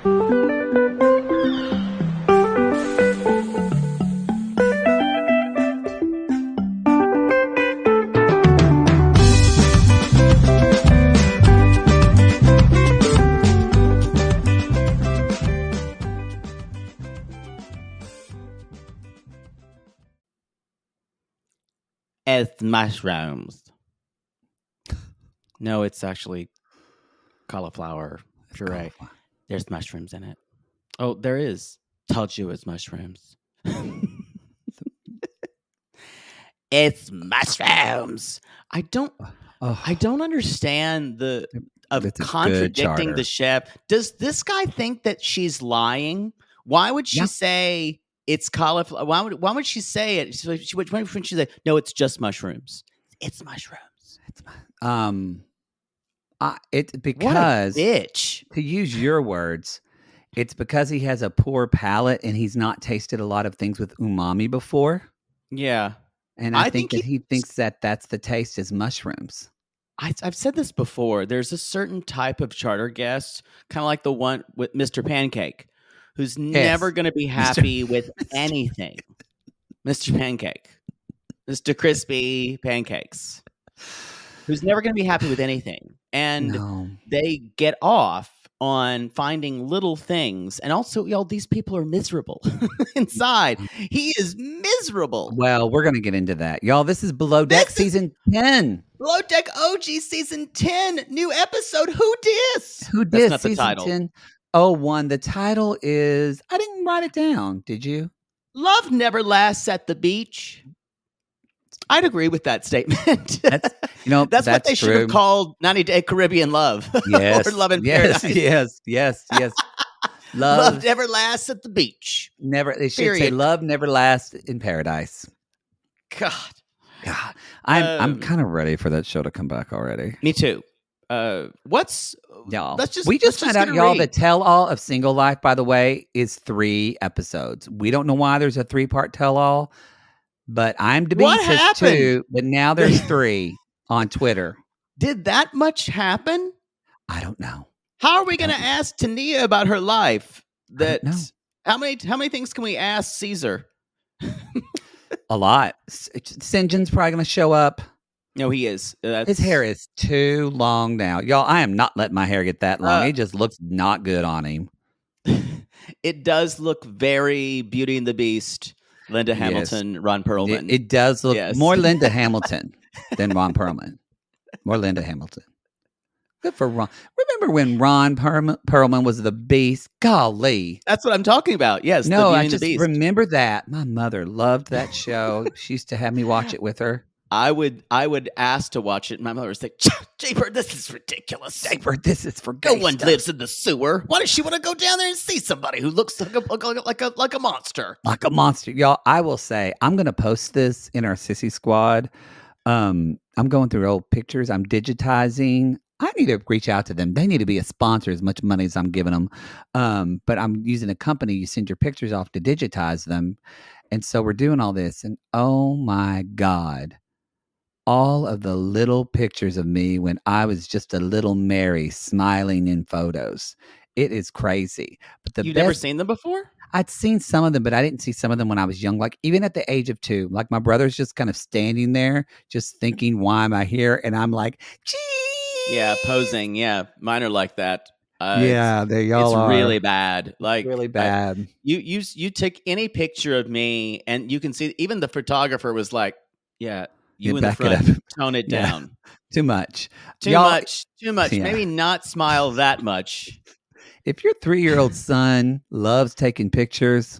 It's mushrooms. No, it's actually cauliflower puree. There's mushrooms in it. Oh, there is. Told you it's mushrooms. It's mushrooms. I don't understand of contradicting the chef. Does this guy think that she's lying? Why would she say it's cauliflower? Why would she say it? When she say, no, it's just mushrooms. It's mushrooms. It's because, what a bitch. To use your words, it's because he has a poor palate and he's not tasted a lot of things with umami before. Yeah. And I think that he thinks that that's the taste is mushrooms. I've said this before. There's a certain type of charter guest, kind of like the one with Mr. Pancake, who's never going to be happy with anything. Mr. Pancake. Mr. Crispy Pancakes. Who's never going to be happy with anything. And they get off on finding little things. And also, y'all, these people are miserable inside. He is miserable. Well, we're going to get into that. Y'all, this is Below Deck Season 10. Below Deck OG Season 10. New episode. Who dis? Who dis? That's not the title. 10:01. The title is, I didn't write it down. Did you? Love never lasts at the beach. I'd agree with that statement. That's what they should have called 90 Day Caribbean Love. Yes. Or Love in Paradise. Yes. Love never lasts at the beach. Never. They should say love never lasts in paradise. God. I'm kind of ready for that show to come back already. Me too. Y'all. We just found out, y'all, the tell-all of Single Life, by the way, is 3 episodes. We don't know why there's a 3-part tell-all. But IMDb says 2, but now there's 3 on Twitter. Did that much happen? I don't know. How are we going to ask Tania about her life? How many things can we ask Caesar? A lot. St. John's probably going to show up. No, he is. His hair is too long now. Y'all, I am not letting my hair get that long. It just looks not good on him. It does look very Beauty and the Beast. Linda Hamilton, Ron Perlman. It does look more Linda Hamilton than Ron Perlman. More Linda Hamilton. Good for Ron. Remember when Ron Perlman was the Beast? Golly. That's what I'm talking about. Yes. No, I just remember that. My mother loved that show. She used to have me watch it with her. I would ask to watch it. My mother was like, Japer, this is ridiculous. Japer, this is for no one lives in the sewer. Why does she want to go down there and see somebody who looks like a monster? Like a monster. Y'all, I will say, I'm going to post this in our Sissy Squad. I'm going through old pictures. I'm digitizing. I need to reach out to them. They need to be a sponsor as much money as I'm giving them. But I'm using a company. You send your pictures off to digitize them. And so we're doing all this. And oh my God. All of the little pictures of me when I was just a little Mary smiling in photos. It is crazy. But You've never seen them before? I'd seen some of them, but I didn't see some of them when I was young. Like even at the age of 2, like my brother's just kind of standing there, just thinking, why am I here? And I'm like, gee. Yeah, posing. Yeah, mine are like that. They y'all are. It's really bad. Like really bad. You take any picture of me, and you can see even the photographer was like, yeah. You in the front, tone it down. Too much. Too much. Yeah. Maybe not smile that much. If your 3-year-old son loves taking pictures,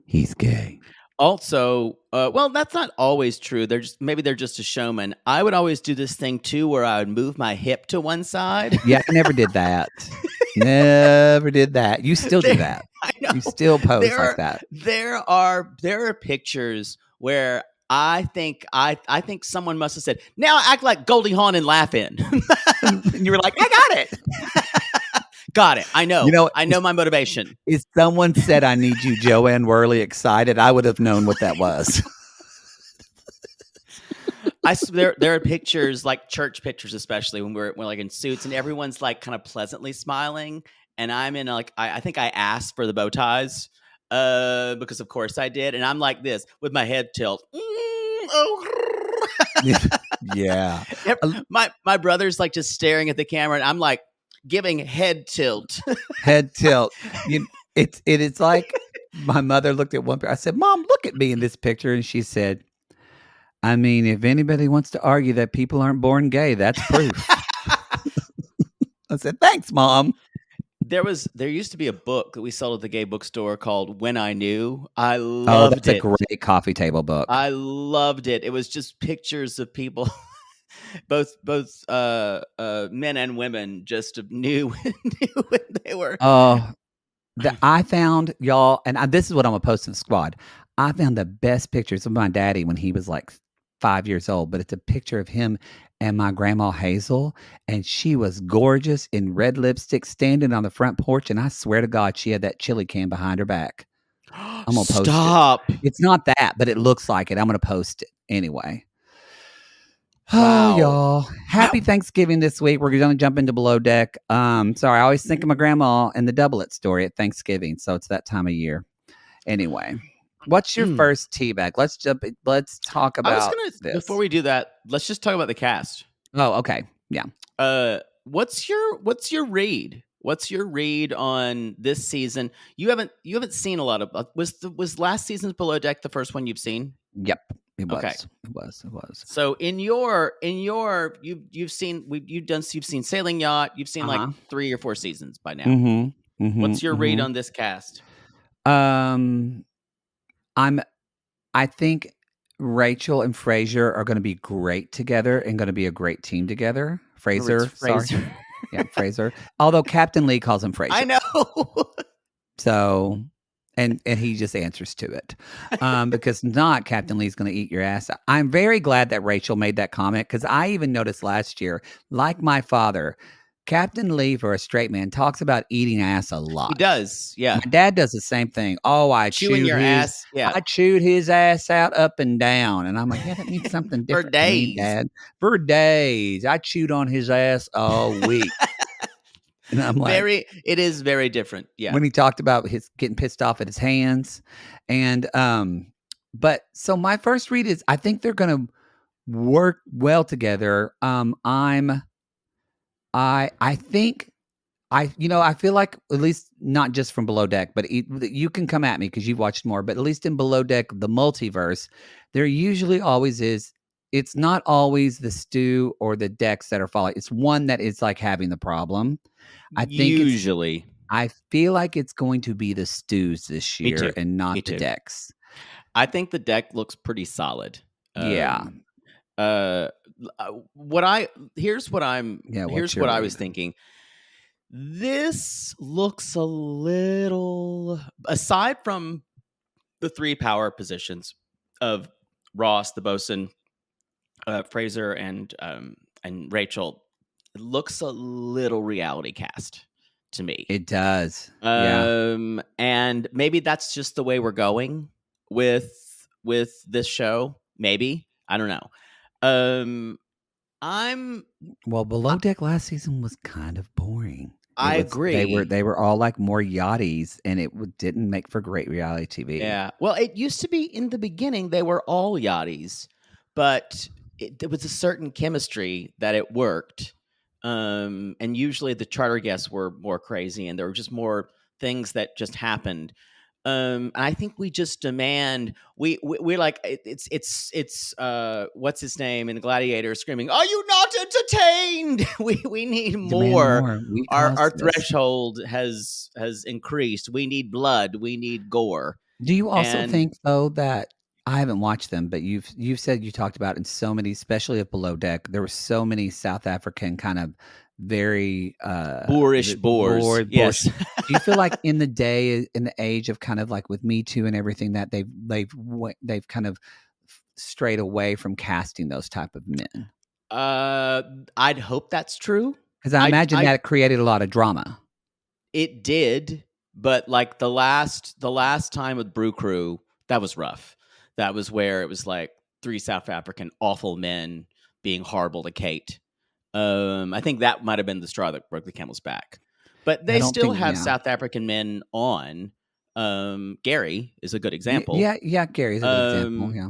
he's gay. Also, well, that's not always true. Maybe they're just a showman. I would always do this thing too, where I would move my hip to one side. Yeah, I never did that. Never did that. You still do that. I know. You still pose like that. There are pictures where I think someone must have said, now act like Goldie Hawn and laugh in. And you were like, I got it. Got it. I know. I know my motivation. If someone said, I need you, Joanne Worley, excited, I would have known what that was. There are pictures, like church pictures, especially when we're like in suits and everyone's like kind of pleasantly smiling. and I'm in like I think I asked for the bow ties because of course I did, and I'm like this with my head tilt. Yeah. My brother's like just staring at the camera, and I'm like giving head tilt. Head tilt. It's like my mother looked at one picture. I said, "Mom, look at me in this picture," and she said, "I mean, if anybody wants to argue that people aren't born gay, that's proof." I said, "Thanks, Mom." There used to be a book that we sold at the gay bookstore called When I Knew. I Oh, loved that's a it. great coffee table book. I loved it. It was just pictures of people, both men and women, just knew when they were. Oh, I found y'all, and this is what I'm gonna post in the squad. I found the best pictures of my daddy when he was like 5 years old, but it's a picture of him and my grandma Hazel, and she was gorgeous in red lipstick standing on the front porch, and I swear to God, she had that chili can behind her back. I'm gonna post it. Stop. It's not that, but it looks like it. I'm gonna post it anyway. Wow. Oh, y'all. Happy Thanksgiving this week. We're going to jump into Below Deck. Sorry, I always think of my grandma and the doublet story at Thanksgiving, so it's that time of year. Anyway, what's your first tea bag? Let's talk about I was gonna this. Before we do that, let's just talk about the cast. Oh, okay. Yeah. What's your read? What's your read on this season? You haven't seen a lot of was last season's Below Deck the first one you've seen? Yep. It was. Okay. It was. So you've seen Sailing Yacht, you've seen like 3 or 4 seasons by now. What's your read on this cast? I think Rachel and Fraser are going to be great together and going to be a great team together. Fraser. Sorry. Yeah, Fraser. Although Captain Lee calls him Fraser. I know. So, and he just answers to it, because not Captain Lee's going to eat your ass out. I'm very glad that Rachel made that comment, because I even noticed last year, like my father, Captain Lee, for a straight man, talks about eating ass a lot. He does, yeah. My dad does the same thing. Oh, I chewed his ass out up and down, and I'm like, yeah, that means something different for days, to me, Dad. For days, I chewed on his ass all week. And I'm like, it is very different. Yeah. When he talked about his getting pissed off at his hands. And but so my first read is I think they're gonna work well together. I feel like, at least not just from Below Deck, but you can come at me because you've watched more, but at least in Below Deck, the multiverse, there usually always is. It's not always the Stu or the Decks that are falling. It's one that is like having the problem. I feel like it's going to be the Stews this year and not the Decks. I think the Deck looks pretty solid. Yeah. Here's what I was thinking. This looks a little, aside from the 3 power positions of Ross, the bosun, Fraser, and Rachel, it looks a little reality cast to me. It does. And maybe that's just the way we're going with this show. Maybe, I don't know. Below Deck last season was kind of boring. I agree. They were all like more yachties, and it didn't make for great reality TV. Yeah. Well, it used to be in the beginning they were all yachties, but there was a certain chemistry that it worked. And usually the charter guests were more crazy, and there were just more things that just happened. And I think we just demand we're like it's what's his name in Gladiator screaming, "Are you not entertained?" we need more. Our threshold has increased. We need blood. We need gore. Do you also think though that I haven't watched them, but you've said you talked about in so many, especially of Below Deck, there were so many South African kind of very boorish boars. Yes. Do you feel like in the age of kind of like with Me Too and everything that they've kind of strayed away from casting those type of men? I'd hope that's true, because I imagine that it created a lot of drama. It did, but like the last time with Brew Crew, that was rough. That was where it was like 3 South African awful men being horrible to Kate. I think that might have been the straw that broke the camel's back. But they still have South African men on. Gary is a good example. Yeah, Gary's a good example. Yeah,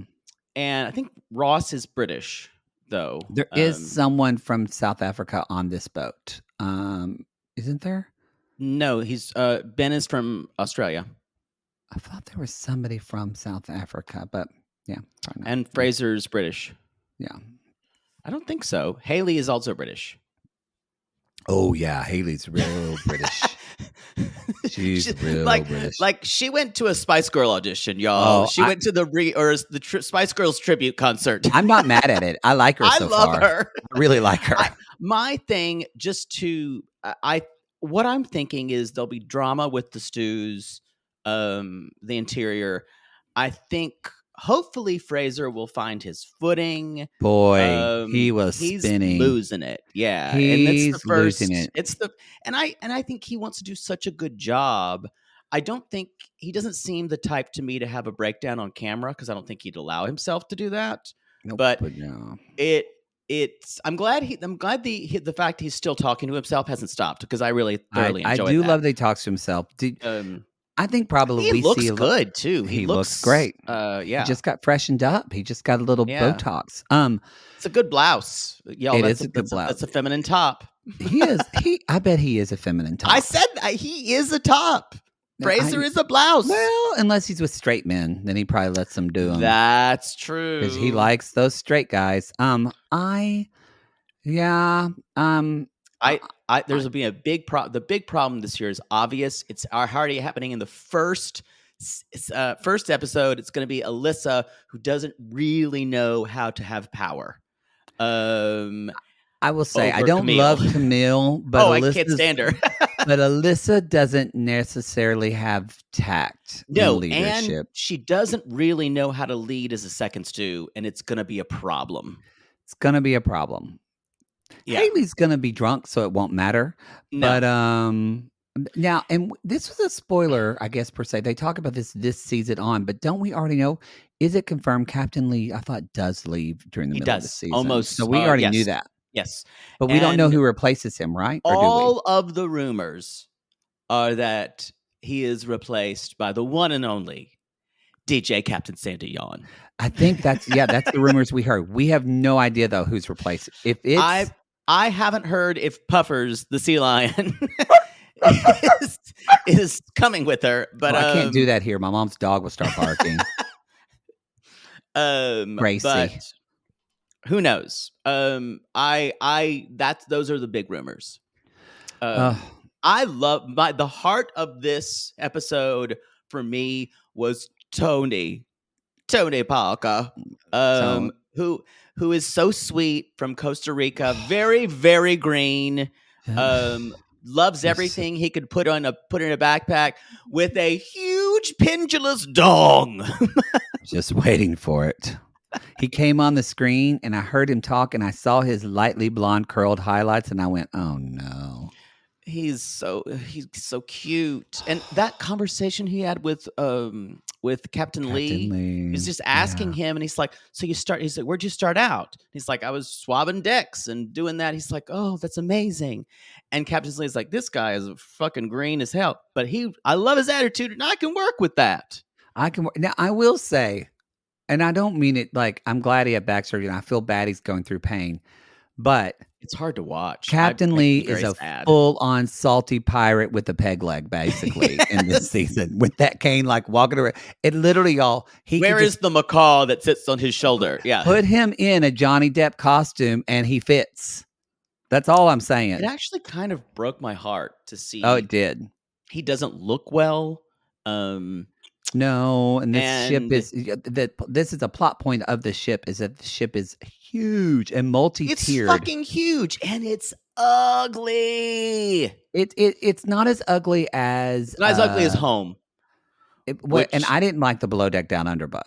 and I think Ross is British, though. There is someone from South Africa on this boat. Isn't there? No, he's Ben is from Australia. I thought there was somebody from South Africa, but yeah. And Fraser's British. Yeah. I don't think so. Haley is also British. Oh yeah, Haley's real British. She's real British. Like she went to a Spice Girl audition, y'all. She went to the Spice Girls tribute concert. I'm not mad at it. I like her so far. I love her. I really like her. My thing, what I'm thinking is there'll be drama with the stews, the interior. I think hopefully Fraser will find his footing. Boy, he's spinning, losing it. Yeah, he's losing it. And I think he wants to do such a good job. I don't think he doesn't seem the type to me to have a breakdown on camera because I don't think he'd allow himself to do that. Nope, but no. I'm glad the fact he's still talking to himself hasn't stopped because I really thoroughly enjoy that. I do love that he talks to himself. I think probably he looks good too. He looks great. Yeah, he just got freshened up. He just got a little Botox. It's a good blouse. Yo, it is a good blouse. It's a feminine top. He is. I bet he is a feminine top. I said he is a top. Fraser is a blouse. Well, unless he's with straight men, then he probably lets them do them. That's true. Because he likes those straight guys. There's be a big problem. The big problem this year is obvious. It's already happening in the first episode. It's going to be Alyssa, who doesn't really know how to have power. I will say I don't love Camille, but I can't stand her. But Alyssa doesn't necessarily have tact in leadership. And she doesn't really know how to lead as a second stew, and it's going to be a problem. It's going to be a problem. Yeah. Haley's going to be drunk, so it won't matter. No. But now, and this was a spoiler, I guess, per se. They talk about this season on, but don't we already know? Is it confirmed Captain Lee, I thought, does leave during the middle of the season? Almost. So we already knew that. Yes. But we don't know who replaces him, right? All of the rumors are that he is replaced by the one and only DJ Captain Sandy Yawn. I think that's the rumors we heard. We have no idea, though, who's replaced. If it's... I haven't heard if Puffers, the sea lion, is coming with her. But I can't do that here. My mom's dog will start barking. Gracie. But who knows? Those are the big rumors. I love the heart of this episode for me was Tony Parker, who is so sweet from Costa Rica, very, very green, loves everything he could put in a backpack with a huge pendulous dong. Just waiting for it. He came on the screen and I heard him talk and I saw his lightly blonde curled highlights and I went, oh no. He's so cute. And that conversation he had with Captain Lee. He's just asking him, and he's like, he's like, where'd you start out? He's like, I was swabbing decks and doing that. He's like, oh, that's amazing. And Captain Lee's like, this guy is fucking green as hell. But I love his attitude, and I can work with that. Now, I will say, and I don't mean it like, I'm glad he had back surgery, and I feel bad he's going through pain. But it's hard to watch. Captain Lee is a full-on salty pirate with a peg leg, basically, in this season. With that cane, like walking around. It literally, y'all. Where is the macaw that sits on his shoulder? Yeah. Put him in a Johnny Depp costume and he fits. That's all I'm saying. It actually kind of broke my heart to see. Oh, it did. He doesn't look well. No, and this ship is this is a plot point of the ship is that the ship is huge and multi-tiered. It's fucking huge and it's ugly. It's not as ugly as Home. And I didn't like the below deck down under boat.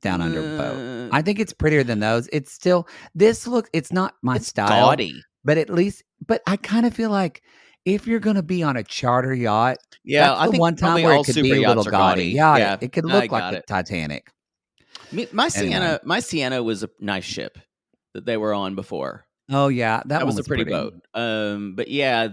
I think it's prettier than those. It's still it's not my style. Gaudy. But I kind of feel like if you're going to be on a charter yacht, I think one time where it could be a little gaudy. Yeah, it could look like the Titanic. My Sienna was a nice ship that they were on before. Oh yeah, that was a pretty boat. But yeah,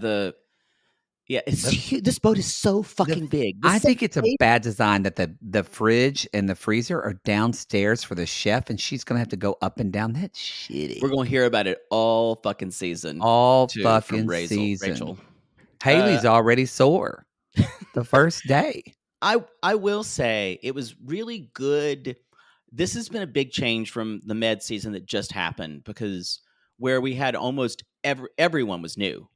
Yeah, it's huge. This boat is so fucking big. I think it's a bad design that the fridge and the freezer are downstairs for the chef, and she's gonna have to go up and down. That's shitty. We're gonna hear about it all fucking season. All too, from fucking season. Rachel. Haley's already sore the first day. I will say it was really good. This has been a big change from the med season that just happened, because where we had almost everyone was new.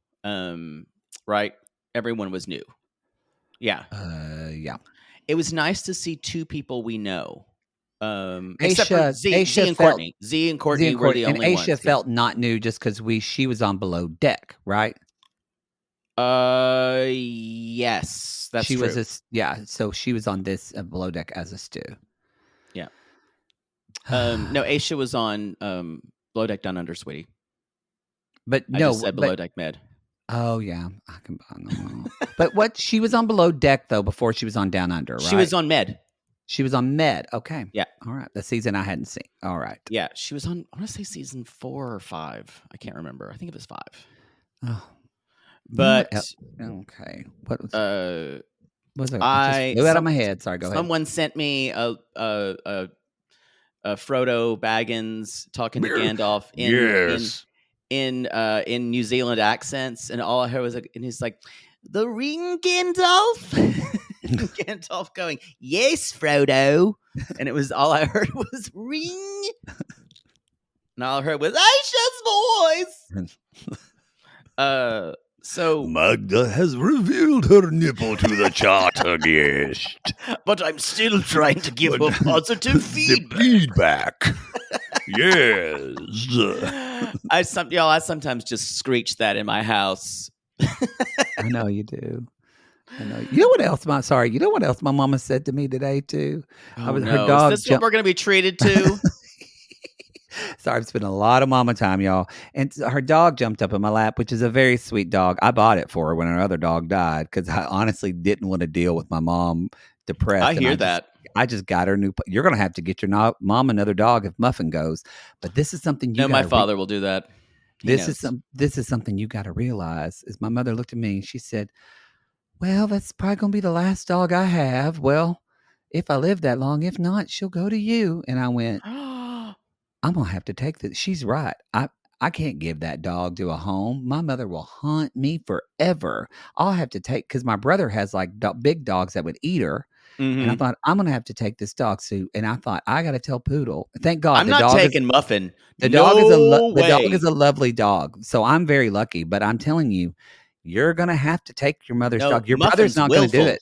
Right? Everyone was new. Yeah. Yeah. It was nice to see two people we know. Except for Z and Courtney. Z and Courtney were the only ones. And Aisha felt not new just because she was on below deck, right? Yes, that's true. So she was on this below deck as a stew. Yeah. No, Aisha was on below deck down under, sweetie. But I just said below deck med. Oh yeah, I can. But she was on below deck though before she was on down under, right? She was on med. She was on med. Okay. Yeah. All right. The season I hadn't seen. All right. Yeah, she was on. I want to say season 4 or 5. I can't remember. I think it was 5. Oh. But okay. What was? Was it? I just flew out of my head. Sorry. Go ahead. Someone sent me a Frodo Baggins talking to Gandalf in New Zealand accents, and all I heard was and he's like, "The ring, Gandalf." And Gandalf going, "Yes, Frodo," and it was all I heard was ring, and all I heard was Aisha's voice. So Magda has revealed her nipple to the charter guest. But I'm still trying to give her positive feedback. Yes. I sometimes just screech that in my house. I know you do. I know. You know what else? You know what else my mama said to me today too? Her dog. Is this what we're going to be treated to? Sorry, I've spent a lot of mama time, y'all. And her dog jumped up in my lap, which is a very sweet dog. I bought it for her when her other dog died because I honestly didn't want to deal with my mom depressed. I hear that. I just got her new. You're going to have to get your mom another dog if Muffin goes. But this is something you. No, my father will do that. This is something you got to realize. Is my mother looked at me and she said, "Well, that's probably going to be the last dog I have. Well, if I live that long, if not, she'll go to you." And I went, I'm going to have to take this. She's right. I can't give that dog to a home. My mother will haunt me forever. I'll have to take, because my brother has like big dogs that would eat her. Mm-hmm. And I thought, I'm going to have to take this dog, Sue. And I thought, I got to tell Poodle. Thank God. I'm not taking Muffin. The dog is a lovely dog. So I'm very lucky. But I'm telling you, you're going to have to take your mother's dog. Your brother's not going to do it.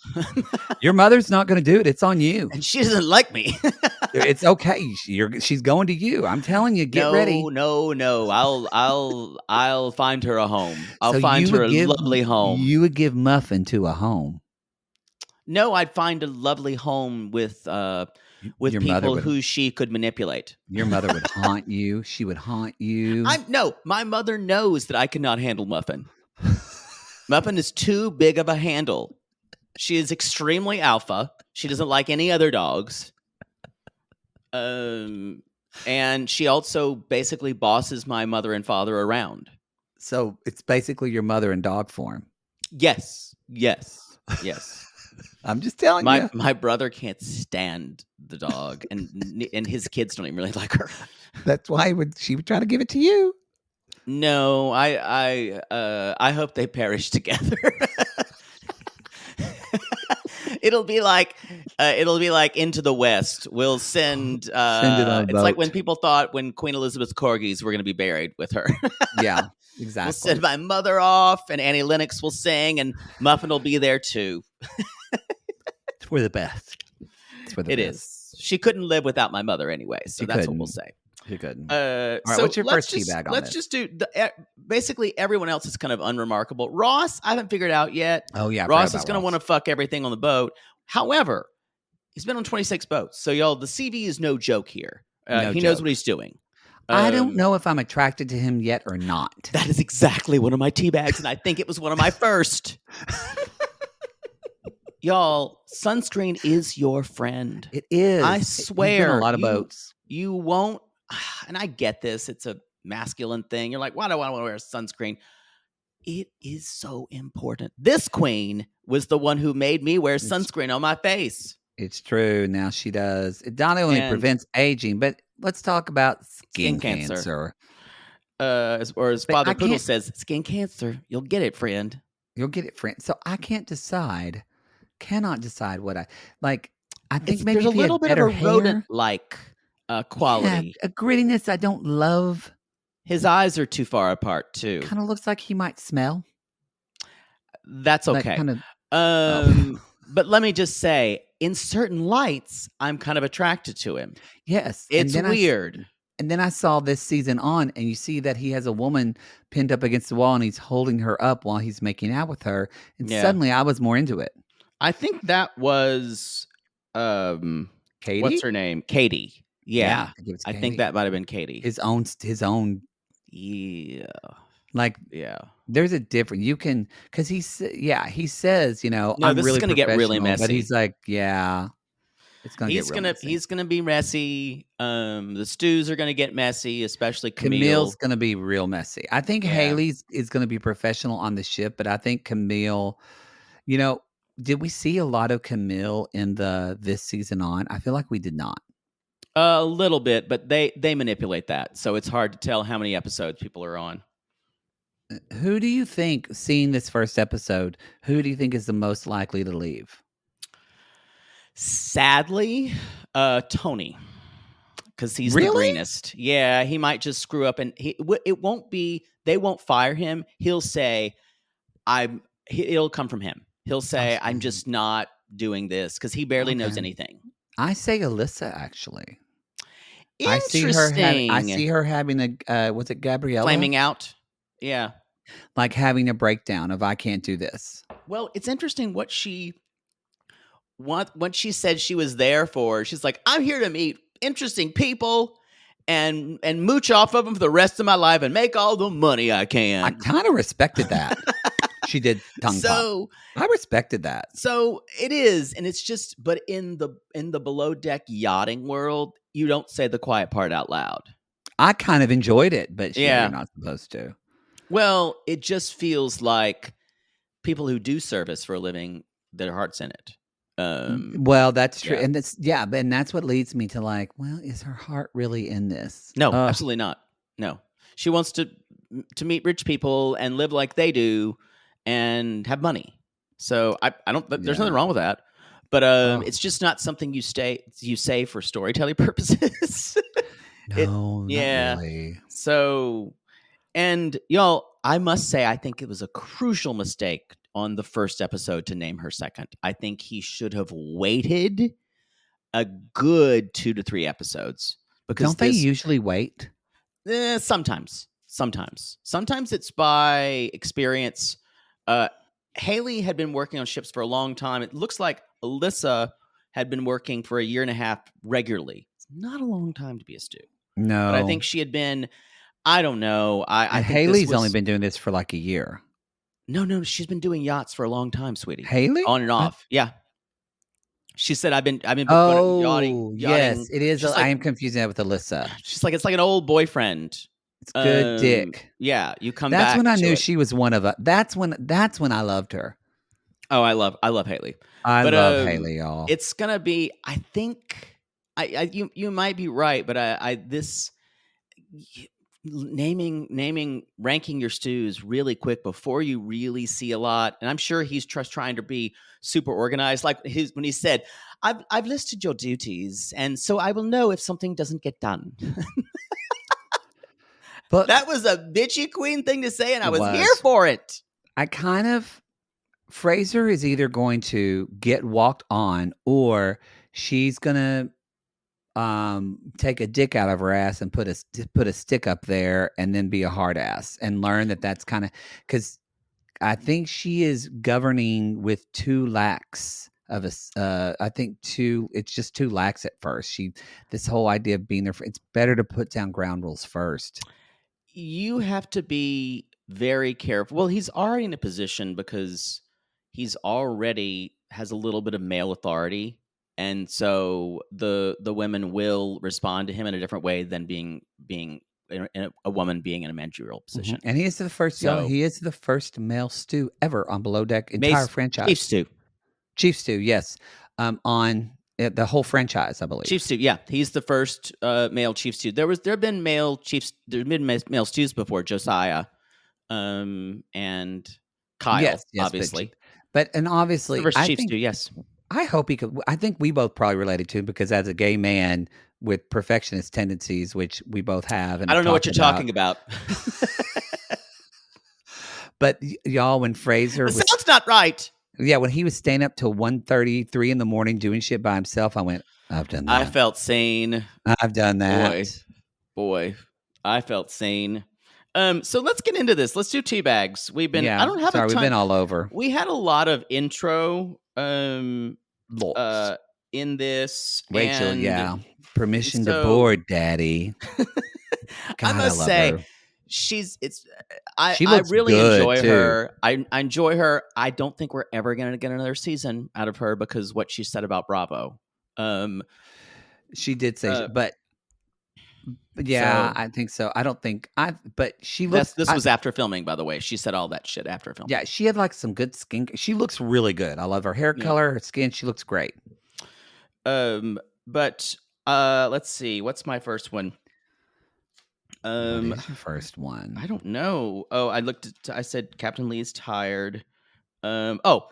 Your mother's not going to do it. It's on you. And she doesn't like me. It's okay. She's going to you. I'm telling you, get ready. No. I'll find her a home. I'll find her a lovely home. You would give Muffin to a home. No, I'd find a lovely home with people who she could manipulate. Your mother would haunt you. She would haunt you. My mother knows that I cannot handle Muffin. Muffin is too big of a handle. She is extremely alpha. She doesn't like any other dogs. And she also basically bosses my mother and father around. So it's basically your mother in dog form. Yes. I'm just telling you. My brother can't stand the dog, and his kids don't even really like her. That's why she would try to give it to you. No, I hope they perish together. It'll be like Into the West. We'll send it on a boat. Like when people thought when Queen Elizabeth's corgis were going to be buried with her. Yeah, exactly. We'll send my mother off, and Annie Lennox will sing, and Muffin will be there too. It's for the best. It is. She couldn't live without my mother anyway, so that's what we'll say. She couldn't. All right, so what's your first teabag on Let's just do basically everyone else is kind of unremarkable. Ross, I haven't figured out yet. Oh yeah, Ross is going to want to fuck everything on the boat. However, he's been on 26 boats, so y'all, the CV is no joke here. He knows what he's doing. I don't know if I'm attracted to him yet or not. That is exactly one of my teabags, and I think it was one of my first. Y'all, sunscreen is your friend. It is. I swear. On a lot of boats. You won't. And I get this. It's a masculine thing. You're like, why do I want to wear sunscreen? It is so important. This queen was the one who made me wear sunscreen on my face. It's true. Now she does. It not only prevents aging, but let's talk about skin cancer. As Father Poodle says, skin cancer. You'll get it, friend. You'll get it, friend. So I cannot decide what I like. I think maybe there's a little bit of a rodent-like quality. Yeah, a grittiness I don't love. His eyes are too far apart too. Kind of looks like he might smell. That's okay. But let me just say, in certain lights, I'm kind of attracted to him. Yes. It's weird. And then I saw this season on, and you see that he has a woman pinned up against the wall, and he's holding her up while he's making out with her. And suddenly I was more into it. I think that was Katie? What's her name? Katie. Yeah. I think that might have been Katie. His own. Yeah. Like, there's a difference. You can, because he says, no, I'm this really is going to get really messy. But he's like, it's going to get real messy. He's going to be messy. The stews are going to get messy, especially Camille. Camille's going to be real messy. I think Haley's is going to be professional on the ship, but I think Camille, did we see a lot of Camille in this season on? I feel like we did not. A little bit, but they manipulate that, so it's hard to tell how many episodes people are on. Who do you think, seeing this first episode, who do you think is the most likely to leave? Sadly, Tony, because he's the greenest. Yeah, he might just screw up, and it won't be. They won't fire him. He'll say, It'll come from him. He'll say, "I'm just not doing this," because he barely knows anything. I say Alyssa, actually. Interesting. I see her having was it Gabriella? Flaming out. Yeah. Like having a breakdown of, I can't do this. Well, it's interesting what she said she was there for. She's like, I'm here to meet interesting people and mooch off of them for the rest of my life and make all the money I can. I kind of respected that. She did tongue pop. I respected that. So it is, and it's just, but in the below deck yachting world, you don't say the quiet part out loud. I kind of enjoyed it, but you're not supposed to. Well, it just feels like people who do service for a living, their heart's in it. Well, that's true, and that's what leads me to like, well, is her heart really in this? No, absolutely not. No, she wants to meet rich people and live like they do and have money. So I don't. There's nothing wrong with that, but it's just not something you say for storytelling purposes. No, not really. So, and y'all, I must say, I think it was a crucial mistake on the first episode to name her second. I think he should have waited a good 2 to 3 episodes. Because don't they usually wait? Sometimes it's by experience. Haley had been working on ships for a long time. It looks like Alyssa had been working for 1.5 years regularly. It's not a long time to be a stew. No. But I think she had been, I don't know. I think Haley's only been doing this for like a year. No, she's been doing yachts for a long time, sweetie. Haley? On and off. Yeah. She said, I've been yachting. Yes, it is. I am confusing that with Alyssa. She's like, it's like an old boyfriend. It's good dick. Yeah, you come back. That's when I knew she was one of us. That's when I loved her. Oh, I love Haley. I love Haley, y'all. It's gonna be. I think. You might be right, but this ranking your stews really quick before you really see a lot. And I'm sure he's trying to be super organized. Like when he said, I've listed your duties, and so I will know if something doesn't get done. But that was a bitchy queen thing to say, and I was here for it. Fraser is either going to get walked on, or she's gonna take a dick out of her ass and put a stick up there, and then be a hard ass and learn that's kind of, because I think she is governing with too lax of a. I think it's just too lax at first. This whole idea of being there. It's better to put down ground rules first. You have to be very careful. Well, he's already in a position because he's already has a little bit of male authority. And so the women will respond to him in a different way than being a woman being in a managerial position. And he is the first. He is the first male stew ever on Below Deck entire franchise. Chief Stew, yes, on the whole franchise, I believe. Chief Stew, yeah, he's the first male Chief Stew. There have been male chiefs. There's been male stews before, Josiah, and Kyle, yes, obviously. But obviously, Chief Stew, yes. I hope he could. I think we both probably related to him because as a gay man with perfectionist tendencies, which we both have, and I don't know what you're talking about. But y'all, when Fraser sounds not right. Yeah, when he was staying up till 1:33 in the morning doing shit by himself, I went, I've done that. I felt sane. I've done that. Boy, I felt sane. So let's get into this. Let's do tea bags. We've been. I don't have a ton. We've been all over. We had a lot of intro. In this, Rachel. Permission to board, Daddy. God, I must say, she really enjoy her. I enjoy her. I don't think we're ever going to get another season out of her because what she said about Bravo. She did say, but yeah, I think so. I don't think but she looks. This was after filming, by the way. She said all that shit after filming. Yeah, she had like some good skin. She looks really good. I love her hair color, her skin. She looks great. But let's see. What's my first one? What is your first one? I don't know. Oh, I said Captain Lee's tired. Y'all,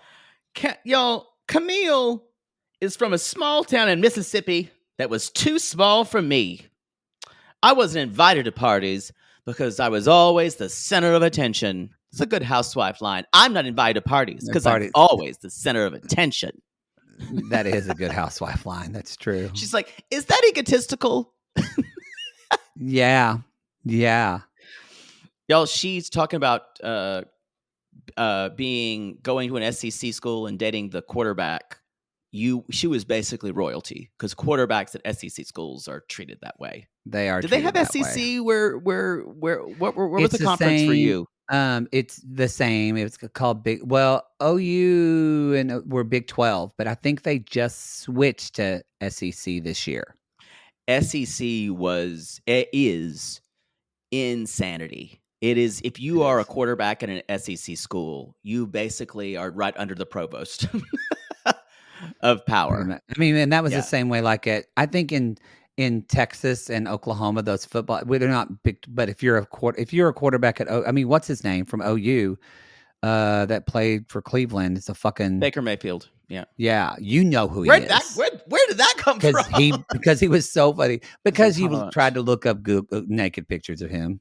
Camille is from a small town in Mississippi that was too small for me. I wasn't invited to parties because I was always the center of attention. It's a good housewife line. I'm not invited to parties because I'm always the center of attention. That is a good housewife line. That's true. She's like, is that egotistical? Yeah. Y'all, she's talking about going to an SEC school and dating the quarterback. She was basically royalty because quarterbacks at SEC schools are treated that way. They are. Did they have SEC? Where was the conference for you? It's the same. It's called OU and we're Big 12, but I think they just switched to SEC this year. SEC is insanity. It is. If you are a quarterback at an SEC school, you basically are right under the provost of power. I mean, and that was the same way. Like I think in Texas and Oklahoma, those football, they're not big. But if you're a quarterback at what's his name from OU that played for Cleveland? It's a fucking Baker Mayfield. Yeah. You know who he is. Where did that come from? Because he was so funny. Because you tried to look up naked pictures of him.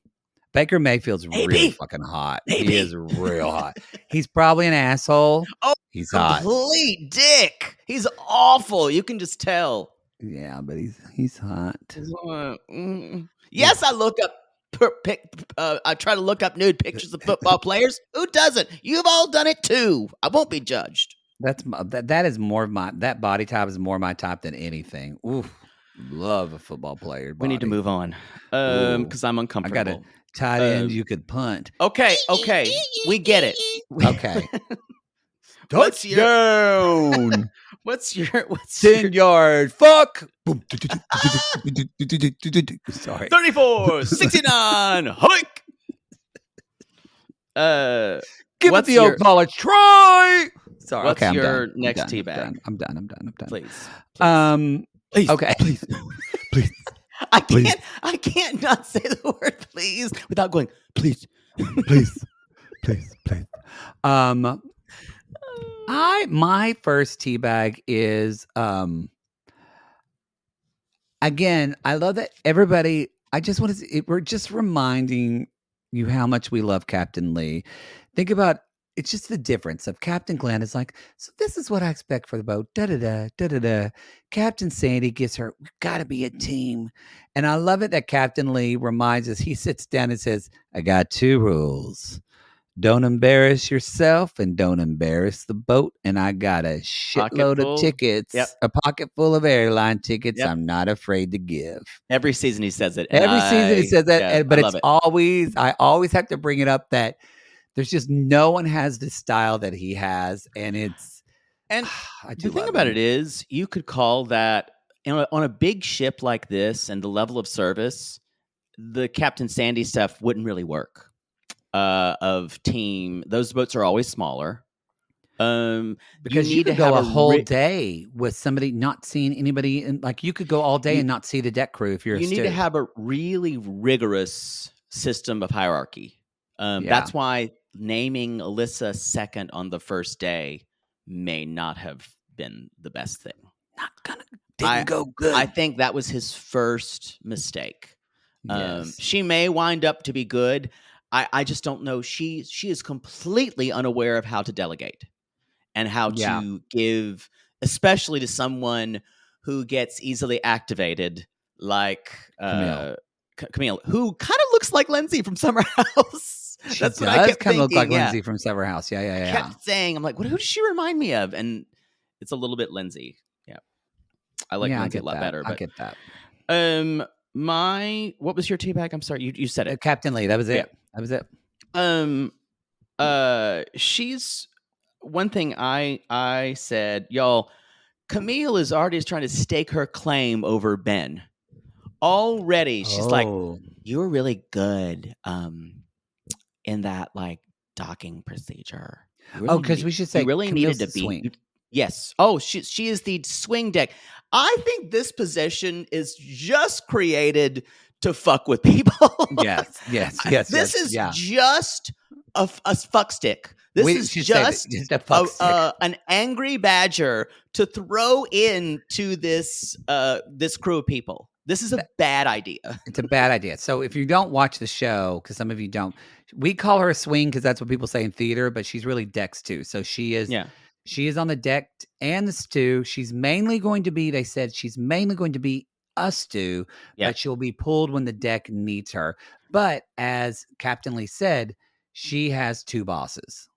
Baker Mayfield's really fucking hot. He is real hot. He's probably an asshole. Oh, he's hot. Complete dick. He's awful. You can just tell. Yeah, but he's hot. Yes, I look up. I try to look up nude pictures of football players. Who doesn't? You've all done it too. I won't be judged. That is more of that body type is more my type than anything. Oof, love a football player. We need to move on because I'm uncomfortable. I got a tight end you could punt. Okay, we get it. Okay. Touchdown. What's 10 yard? Fuck. Sorry. 34, 69. Hike. Give it the old college try. Sorry. What's your next tea bag? I'm done. Please. Please. Okay. Please. I can't not say the word please without going, please. My first tea bag is again, I love that everybody. I just want to. We're just reminding you how much we love Captain Lee. Think about it's just the difference of Captain Glenn is like, so this is what I expect for the boat. Da da da da da da. Captain Sandy gives her, we've got to be a team, and I love it that Captain Lee reminds us. He sits down and says, "I got 2 rules." Don't embarrass yourself and don't embarrass the boat. And I got a shitload of tickets, a pocket full of airline tickets I'm not afraid to give. Every season he says it. Every season he says that. But it's always, I always have to bring it up that there's just no one has the style that he has. And it's, and the thing about it is you could call that on a big ship like this and the level of service. the Captain Sandy stuff wouldn't really work. Of team, those boats are always smaller. Because you could go a whole day with somebody not seeing anybody, and like you could go all day and not see the deck crew if you're. You need to have a really rigorous system of hierarchy. That's why naming Alyssa second on the first day may not have been the best thing. Didn't go good. I think that was his first mistake. Yes. She may wind up to be good. I just don't know. She is completely unaware of how to delegate and how to give, especially to someone who gets easily activated, like Camille, who kind of looks like Lindsay from Summer House. That's what I kept kind of look like Lindsay from Summer House. Yeah. Kept saying, I'm like, who does she remind me of? And it's a little bit Lindsay. Yeah, I like Lindsay a lot better. But, I get that. What was your tea bag? I'm sorry, you said it. Captain Lee. That was it. Yeah. That was it. She's one thing I said, y'all. Camille is already trying to stake her claim over Ben. Already, she's like, you were really good in that like docking procedure. Because we should say you really Camille's needed to be swing. Yes. Oh, she is the swing deck. I think this position is just created to fuck with people. Yes. This is just a fuck stick. This is just a fuck stick. An angry badger to throw into this crew of people. This is a bad idea. It's a bad idea. So if you don't watch the show, because some of you don't, we call her a swing because that's what people say in theater, but she's really decks too. So she is. Yeah. She is on the deck and the stew. She's mainly going to be, they said, she's mainly going to be a stew, but she'll be pulled when the deck needs her. But as Captain Lee said, she has two bosses.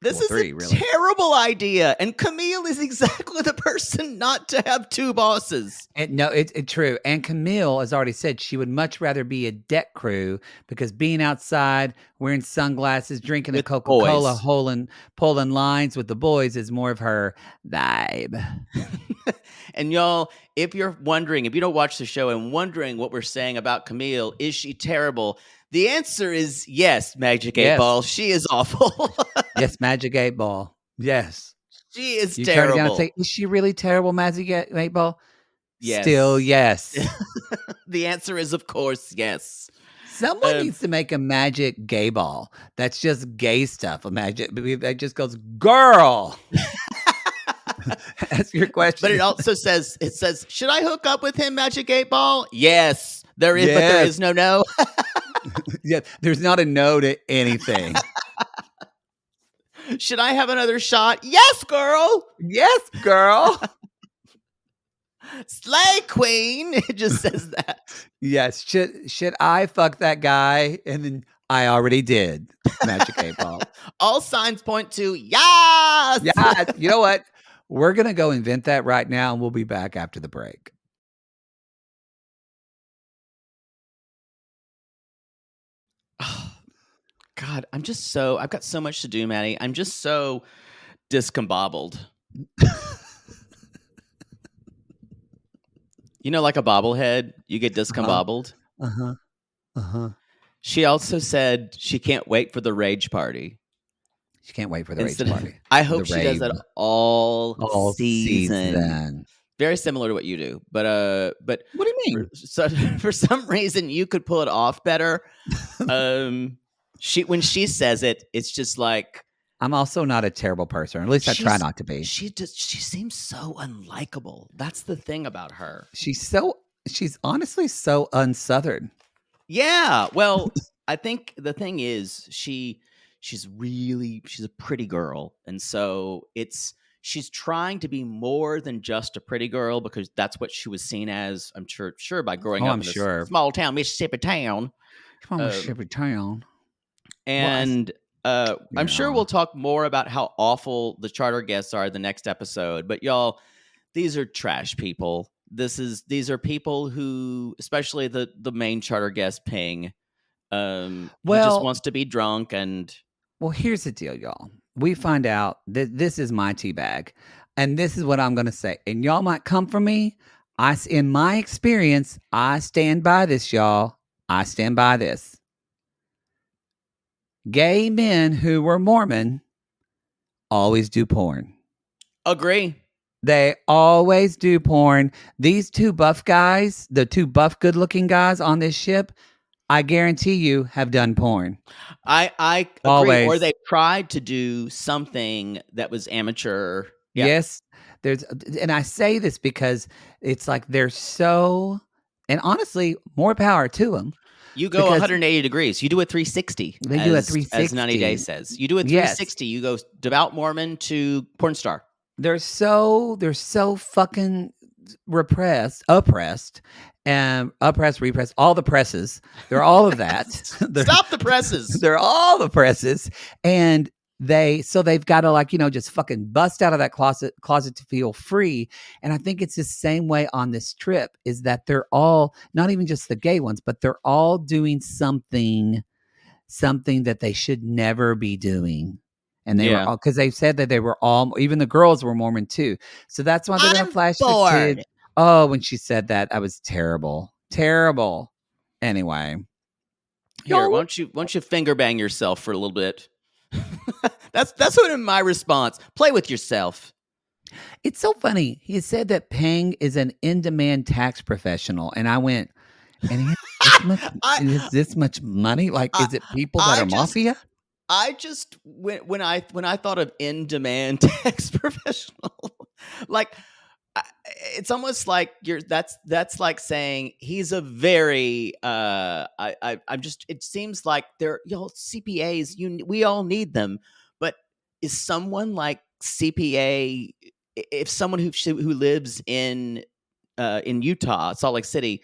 This is a terrible idea, and Camille is exactly the person not to have two bosses. It's true. And Camille has already said she would much rather be a deck crew because being outside, wearing sunglasses, drinking a Coca-Cola, pulling lines with the boys is more of her vibe. And y'all, if you're wondering, if you don't watch the show and wondering what we're saying about Camille, is she terrible? The answer is yes, Magic 8 Ball. She is awful. Yes, Magic 8 Ball. Yes. She is terrible. Down and say, is she really terrible, Magic 8 Ball? Yes. Still, yes. The answer is, of course, yes. Someone needs to make a Magic Gay Ball. That's just gay stuff. A magic that just goes, girl. That's your question. But it also says, should I hook up with him, Magic 8 Ball? Yes. There is, but there is no. Yeah, there's not a no to anything. Should I have another shot? Yes, girl. Yes, girl. Slay queen. It just says that. Yes. Should I fuck that guy? And then I already did. Magic 8 Ball. All signs point to yes. Yeah. You know what? We're going to go invent that right now, and we'll be back after the break. God, I've got so much to do, Maddie. I'm just so discombobbled. You know, like a bobblehead, you get discombobbled. She also said she can't wait for the rage party. She can't wait for the rage party. I hope she does that all season. Very similar to what you do, but what do you mean? For some reason, you could pull it off better. When she says it, it's just like, I'm also not a terrible person. At least I try not to be. She seems so unlikable. That's the thing about her. She's honestly so unsouthern. Yeah. Well, I think the thing is she's a pretty girl, and so she's trying to be more than just a pretty girl because that's what she was seen as. I'm sure by growing up in this small town, Mississippi town. Come on, Mississippi town. And I'm sure we'll talk more about how awful the charter guests are the next episode. But y'all, these are trash people. These are people who, especially the main charter guest, Ping, he just wants to be drunk. And well, here's the deal, y'all. We find out that this is my tea bag, and this is what I'm going to say. And y'all might come for me. In my experience, I stand by this, y'all. I stand by this. Gay men who were Mormon always do porn. Agree. They always do porn. These two buff guys, the two buff good-looking guys on this ship, I guarantee you have done porn. I agree. Always. Or they tried to do something that was amateur. Yeah. Yes. And I say this because it's like they're so, and honestly, more power to them. You go 180 degrees. You do a 360. They do a 360. As 90 Day says. You do a 360. Yes. You go devout Mormon to porn star. They're so fucking oppressed, repressed, all the presses. They're all of that. Stop the presses. They're all the presses. And they've got to just fucking bust out of that closet to feel free. And I think it's the same way on this trip, is that they're all, not even just the gay ones, but they're all doing something that they should never be doing. And they were all, because they said that they were all, even the girls were Mormon too. So that's why they're going to flash the kids. Oh, when she said that, I was terrible. Terrible. Anyway. Here, why don't you finger bang yourself for a little bit? That's what my response. Play with yourself. It's so funny. He said that Peng is an in-demand tax professional. And I went, and he has this much money? Like, is it people that are mafia? I just when I thought of in-demand tax professional, like it's almost like that's like saying he's a very I'm just, it seems like they're CPAs, we all need them, but is someone like CPA, if someone who lives in Utah, Salt Lake City,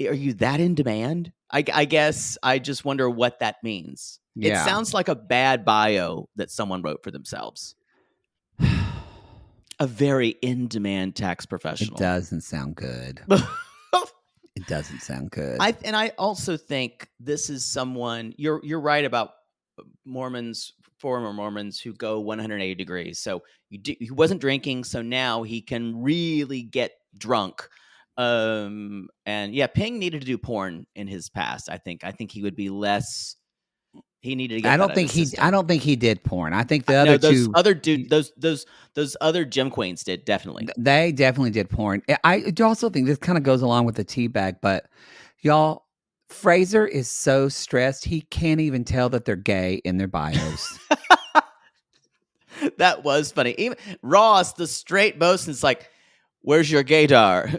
are you that in demand? I guess I just wonder what that means. Yeah. It sounds like a bad bio that someone wrote for themselves. A very in-demand tax professional. It doesn't sound good. It doesn't sound good. I also think this is someone, you're right about Mormons, former Mormons who go 180 degrees. So he wasn't drinking, so now he can really get drunk. And yeah, Ping needed to do porn in his past. I think he would be less. He needed to get. I don't think he did porn. I think the other two, those other gym queens did, definitely. They definitely did porn. I also think this kind of goes along with the teabag, but y'all, Fraser is so stressed he can't even tell that they're gay in their bios. That was funny. Even Ross, the straight bosun's like, "Where's your gaydar?"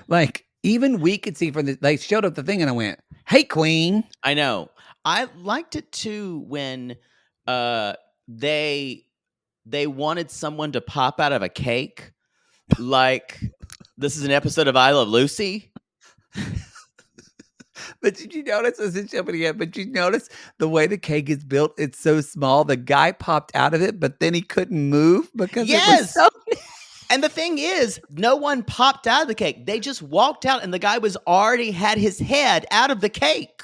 Like, even we could see they showed up the thing, and I went, "Hey, queen." I know. I liked it too when they wanted someone to pop out of a cake, like this is an episode of I Love Lucy. But did you notice? But you notice the way the cake is built? It's so small. The guy popped out of it, but then he couldn't move because it was so. And the thing is, no one popped out of the cake. They just walked out, and the guy was already had his head out of the cake.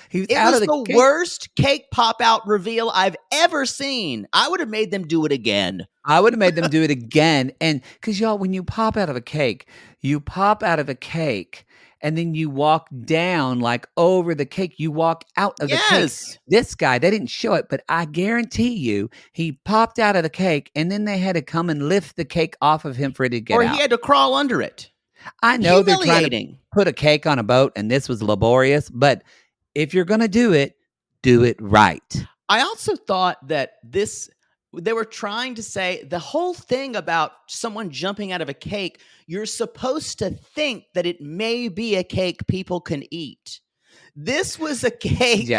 It was the worst cake pop out reveal I've ever seen. I would have made them do it again. And because y'all, when you pop out of a cake, and then you walk down like over the cake. You walk out of the cake. This guy, they didn't show it, but I guarantee you, he popped out of the cake, and then they had to come and lift the cake off of him for it to get out. Or he had to crawl under it. I know they're trying to put a cake on a boat, and this was laborious, but if you're going to do it right. I also thought that they were trying to say the whole thing about someone jumping out of a cake, you're supposed to think that it may be a cake people can eat. This was a cake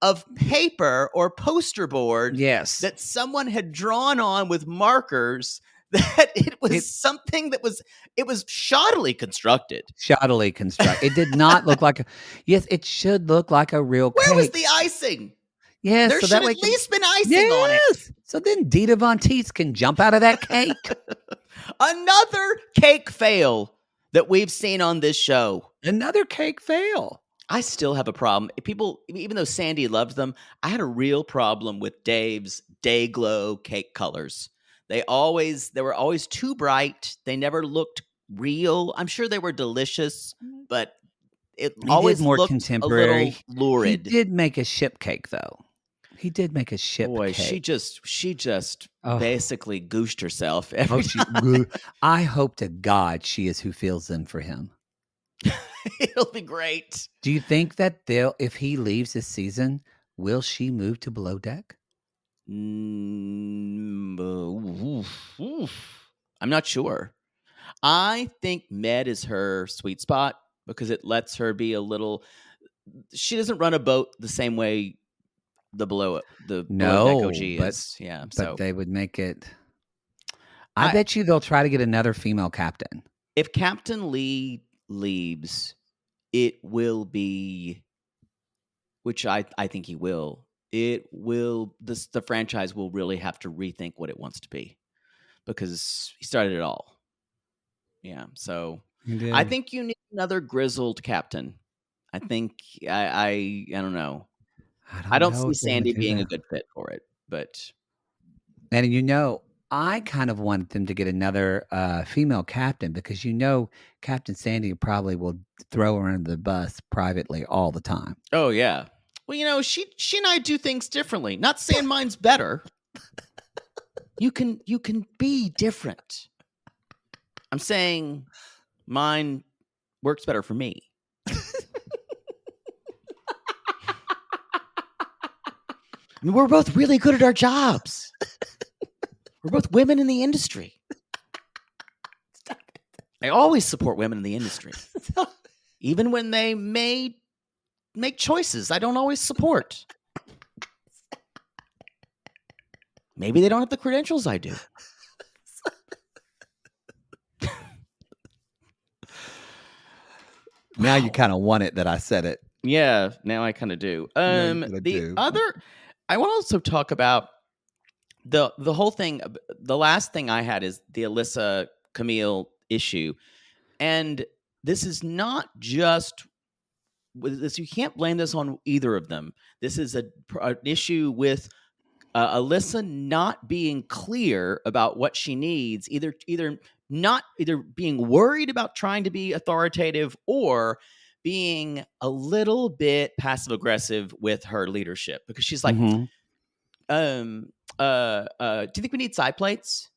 of paper or poster board that someone had drawn on with markers, that it was something that was shoddily constructed. It did not look like it should look like a real cake. Where was the icing? Yes, there should at least been icing on it. So then Dita Von Teese can jump out of that cake. Another cake fail that we've seen on this show. Another cake fail. I still have a problem. People, even though Sandy loved them, I had a real problem with Dave's Day Glow cake colors. They were always too bright. They never looked real. I'm sure they were delicious, but it always more looked contemporary. a little lurid. He did make a ship cake, though. He did make a ship Boy, cake. she just basically goosed herself every time. I hope to God she is who feels them for him. It'll be great. Do you think that if he leaves this season, will she move to Below Deck? I'm not sure. I think Med is her sweet spot because it lets her be a little. She doesn't run a boat the same way Below Deck OG is. Yeah, but they would make it. I bet you they'll try to get another female captain. If Captain Lee leaves, it will be, which I think he will. It will. The franchise will really have to rethink what it wants to be because he started it all. Yeah, so I think you need another grizzled captain. I think I don't know. I don't see Sandy being a good fit for it, but and I kind of wanted them to get another female captain because Captain Sandy probably will throw her under the bus privately all the time. Oh yeah. Well, she and I do things differently. Not saying mine's better. You can be different. I'm saying mine works better for me. We're both really good at our jobs. We're both women in the industry. I always support women in the industry. Even when they may make choices I don't always support. Maybe they don't have the credentials I do. Now you kind of want it that I said it. Yeah, now I kind of do. I want to also talk about the whole thing. The last thing I had is the Alyssa Camille issue, and this is not just this. You can't blame this on either of them. This is an issue with Alyssa not being clear about what she needs, either being worried about trying to be authoritative or being a little bit passive aggressive with her leadership, because she's like, do you think we need side plates?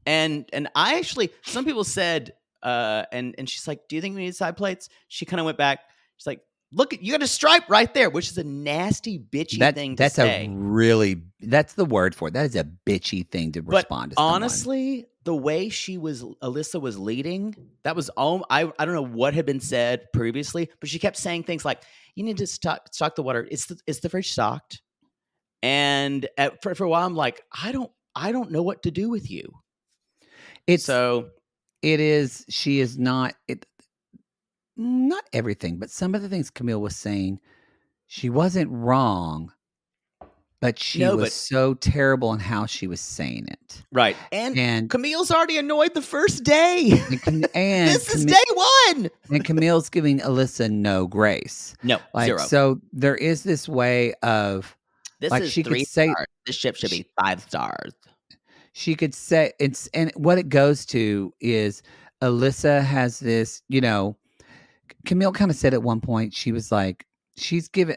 And I actually, some people said, and she's like, do you think we need side plates? She kind of went back. She's like, look, you got a stripe right there, which is a nasty, bitchy thing to say. That's the word for it. That is a bitchy thing to respond to someone. Honestly, the way Alyssa was leading, that was I don't know what had been said previously, but she kept saying things like, you need to stock the water. Is the fridge stocked? And for a while, I'm like, I don't know what to do with you. She is not everything, but some of the things Camille was saying, she wasn't wrong, but she was so terrible in how she was saying it. Right. And Camille's already annoyed the first day. And this is day one. And Camille's giving Alyssa no grace. No, zero. So there is this way of, this is she 3 stars. This ship should be 5 stars. She could say and what it goes to is Alyssa has this, Camille kind of said at one point, she was like, she's given,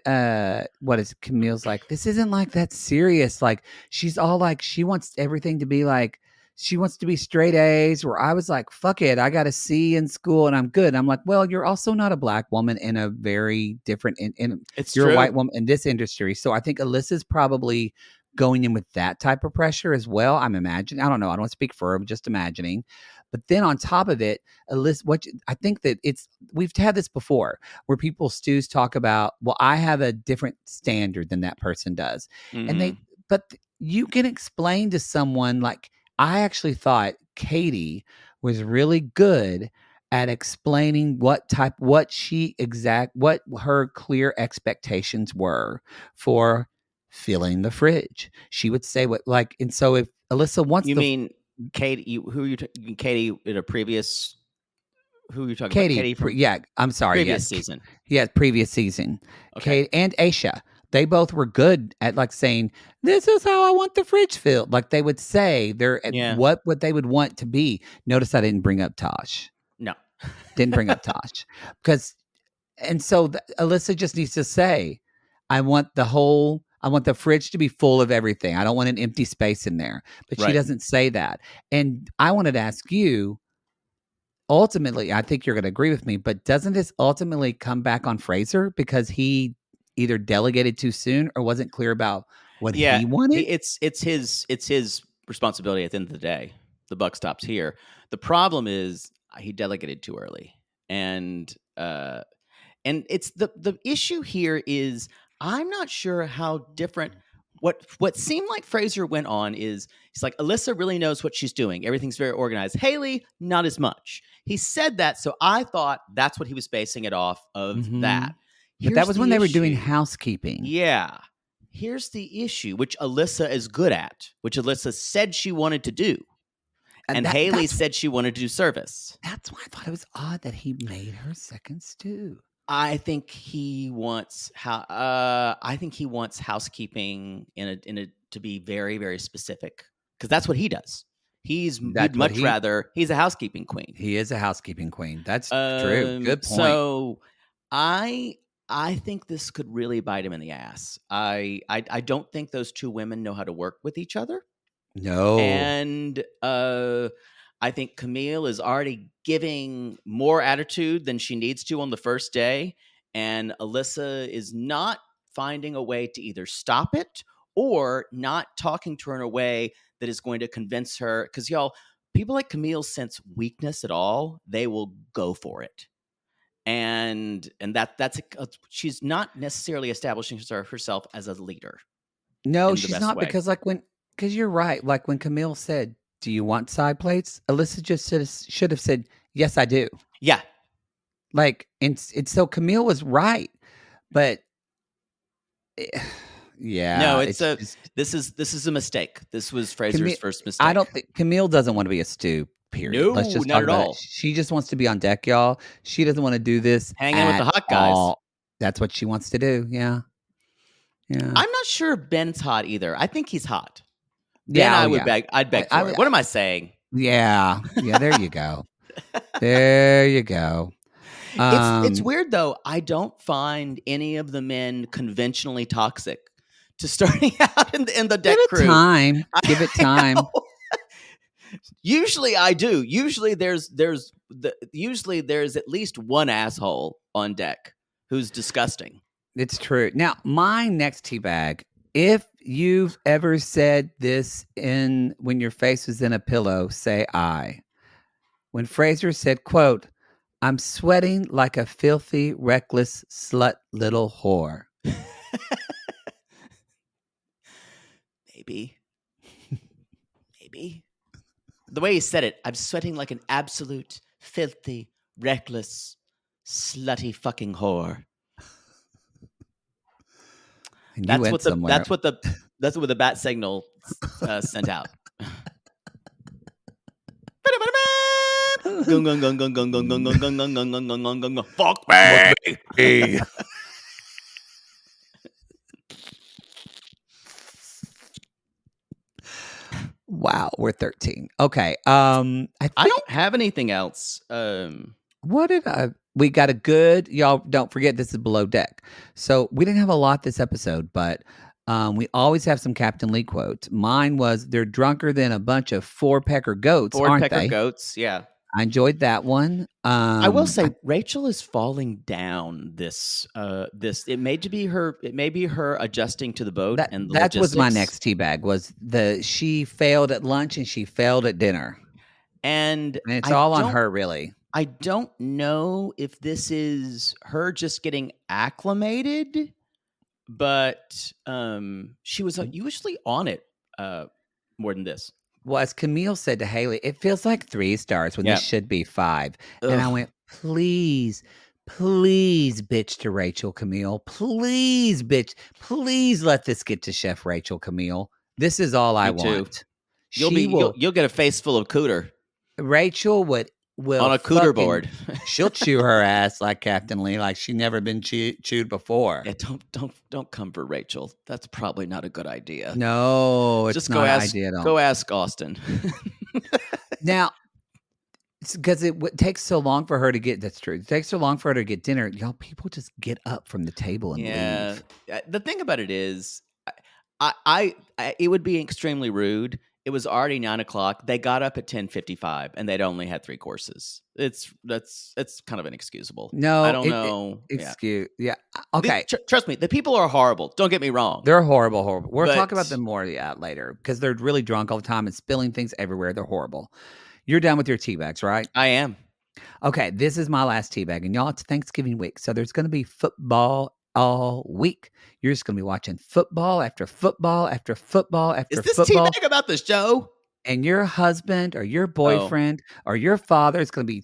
Camille's like, this isn't like that serious. Like, she's all like, she wants everything to be like, she wants to be straight A's, where I was like, fuck it, I got a C in school and I'm good. I'm like, well, you're also not a black woman in a very different, you're true. A white woman in this industry. So I think Alyssa's probably going in with that type of pressure as well. I'm imagining, I don't know, I don't want to speak for her, I'm just imagining. But then on top of it, Alyssa, I think that we've had this before where Stews talk about, well, I have a different standard than that person does. Mm-hmm. But you can explain to someone, like, I actually thought Katie was really good at explaining what her clear expectations were for filling the fridge. She would say and so if Alyssa wants Katie, Katie in a previous, who are you talking Katie, about? Katie from I'm sorry. Previous season. Yeah, previous season. Okay. Katie and Aisha, they both were good at saying, this is how I want the fridge filled. Like they would say what they would want to be. Notice I didn't bring up Tosh. No. Didn't bring up Tosh. Because And so Alyssa just needs to say, I want the fridge to be full of everything. I don't want an empty space in there. But she doesn't say that. And I wanted to ask you, ultimately, I think you're going to agree with me, but doesn't this ultimately come back on Fraser because he either delegated too soon or wasn't clear about what he wanted? It's his responsibility at the end of the day. The buck stops here. The problem is he delegated too early. And it's the issue here is I'm not sure how different what seemed like Fraser went on is he's like, Alyssa really knows what she's doing. Everything's very organized. Haley, not as much. He said that, so I thought that's what he was basing it off of that. But that was when they were doing housekeeping. Yeah. Here's the issue, which Alyssa is good at, which Alyssa said she wanted to do. And Haley said she wanted to do service. That's why I thought it was odd that he made her second stew. I think he wants housekeeping to be very, very specific because that's what he does. He's a housekeeping queen. He is a housekeeping queen. That's true. Good point. So I think this could really bite him in the ass. I don't think those two women know how to work with each other. No. And I think Camille is already giving more attitude than she needs to on the first day. And Alyssa is not finding a way to either stop it or not talking to her in a way that is going to convince her. Because, y'all, people like Camille sense weakness at all. They will go for it. And that's she's not necessarily establishing herself as a leader. No, she's not. Because because you're right. Like when Camille said, do you want side plates? Alyssa just should have said, yes, I do. Yeah. Like, and so Camille was right. But yeah. No, this is a mistake. This was Fraser's first mistake. I don't think Camille doesn't want to be a stew. Period. No, let's just not at all. She just wants to be on deck, y'all. She doesn't want to do this. Hanging with the hot guys. All. That's what she wants to do. Yeah. Yeah. I'm not sure Ben's hot either. I think he's hot. Yeah, I'd beg for it. What am I saying? Yeah. Yeah, there you go. There you go. It's weird though. I don't find any of the men conventionally toxic to starting out in the deck crew. Give it time. Usually I do. Usually there's at least one asshole on deck who's disgusting. It's true. Now, my next teabag, if you've ever said this when your face was in a pillow, say I. When Fraser said, quote, I'm sweating like a filthy, reckless, slut little whore. Maybe. The way he said it, I'm sweating like an absolute, filthy, reckless, slutty fucking whore. That's what the bat signal sent out. Fuck me. Wow, we're 13. Okay. I don't have anything else. We got a good, y'all don't forget this is Below Deck. So we didn't have a lot this episode, but we always have some Captain Lee quotes. Mine was, they're drunker than a bunch of four-pecker goats, aren't they? Goats, yeah. I enjoyed that one. I will say Rachel is falling down this it may be her adjusting to the boat that logistics. Was my next teabag was she failed at lunch and she failed at dinner. And it's all on her, really. I don't know if this is her just getting acclimated, but she was usually on it more than this. Well, as Camille said to Haley, it feels like 3 stars when this should be 5. Ugh. And I went, please, bitch to Rachel, Camille. Please, bitch. Please let this get to Chef Rachel, Camille. This is all I want. You'll get a face full of cooter. Rachel will on a cooter board. She'll chew her ass like Captain Lee, like she never been chewed before. Yeah, don't come for Rachel. That's probably not a good idea. No, it's just not an idea at all. Go ask Austin. Now, because it takes so long for her to get. That's true. It takes so long for her to get dinner. Y'all, people just get up from the table and leave. The thing about it is, I it would be extremely rude. It was already 9:00. They got up at 10:55, and they'd only had 3 courses. It's kind of inexcusable. No, I don't know. Yeah. Okay. Trust me, the people are horrible. Don't get me wrong. They're horrible. We'll talk about them more later because they're really drunk all the time and spilling things everywhere. They're horrible. You're done with your tea bags, right? I am. Okay, this is my last tea bag, and y'all, it's Thanksgiving week, so there's going to be football all week. You're just going to be watching football after football after football after football. Is this tea bag about the show? And your husband or your boyfriend or your father is going to be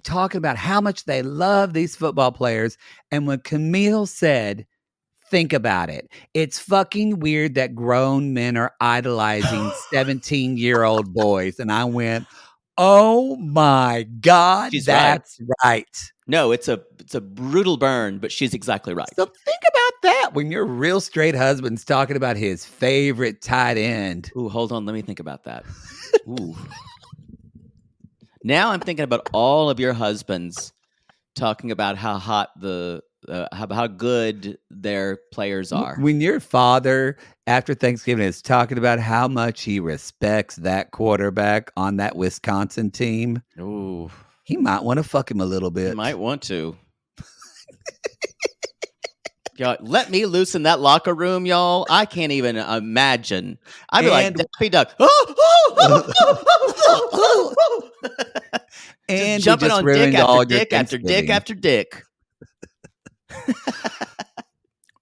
talking about how much they love these football players. And when Camille said, think about it, it's fucking weird that grown men are idolizing 17-year-old boys. And I went, oh my God, that's right. No, it's a brutal burn, but she's exactly right. So think about that when your real straight husband's talking about his favorite tight end. Ooh, hold on. Let me think about that. Ooh. Now I'm thinking about all of your husbands talking about how hot how good their players are. When your father, after Thanksgiving, is talking about how much he respects that quarterback on that Wisconsin team, ooh, he might want to fuck him a little bit. He might want to. Y'all, let me loose in that locker room, y'all. I can't even imagine. I'd be like Daffy Duck. And just jumping on dick after dick after dick after dick.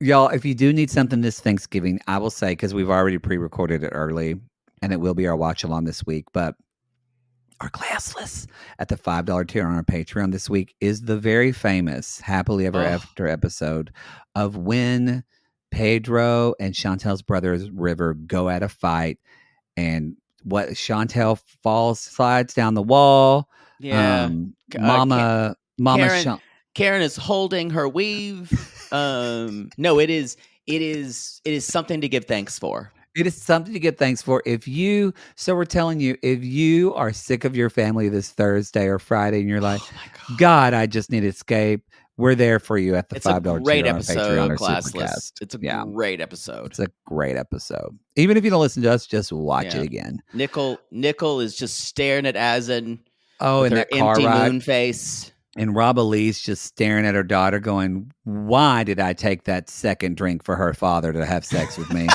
Y'all, if you do need something this Thanksgiving, I will say, because we've already pre-recorded it early, and it will be our watch-along this week, but our classless at the $5 tier on our Patreon this week is the very famous Happily Ever After episode of when Pedro and Chantel's brother River go at a fight, and what Chantel slides down the wall. Yeah. Karen is holding her weave. No, it is something to give thanks for. It is something to give thanks for. So we're telling you, if you are sick of your family this Thursday or Friday and you're like, God, I just need to escape, we're there for you at the $5 great tier episode on on Patreon or Classless. Supercast. It's a great episode. It's a great episode. Even if you don't listen to us, just watch it again. Nickel is just staring at Azen. Oh, and that car empty ride. Moon face. And Rob Elise just staring at her daughter going, why did I take that second drink for her father to have sex with me?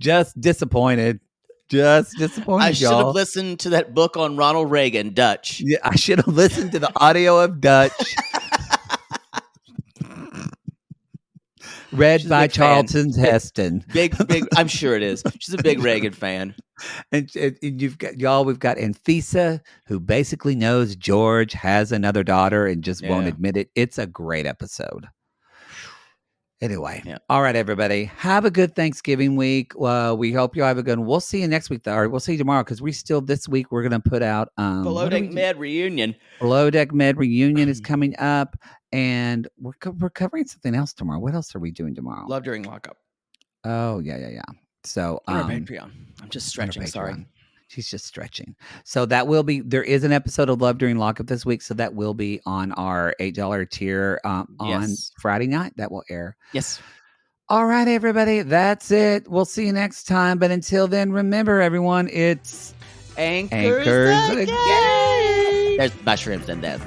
just disappointed. Just disappointed, I should have listened to that book on Ronald Reagan, Dutch. Yeah, I should have listened to the audio of Dutch. Read by Charlton Heston. Big, I'm sure it is. She's a big Reagan fan. And we've got Anfisa, who basically knows George has another daughter and just won't admit it. It's a great episode. Anyway, all right, everybody. Have a good Thanksgiving week. We hope you have a good one. We'll see you next week, or we'll see you tomorrow, because this week we're going to put out Below Deck Med Reunion. Below Deck Med Reunion is coming up, and we're covering something else tomorrow. What else are we doing tomorrow? Love During Lockup. Oh, yeah. So on our Patreon. I'm just stretching, sorry. She's just stretching. So there is an episode of Love During Lockup this week. So that will be on our $8 tier on Friday night. That will air. Yes. All right, everybody. That's it. We'll see you next time. But until then, remember, everyone, it's Anchors again. There's mushrooms in this.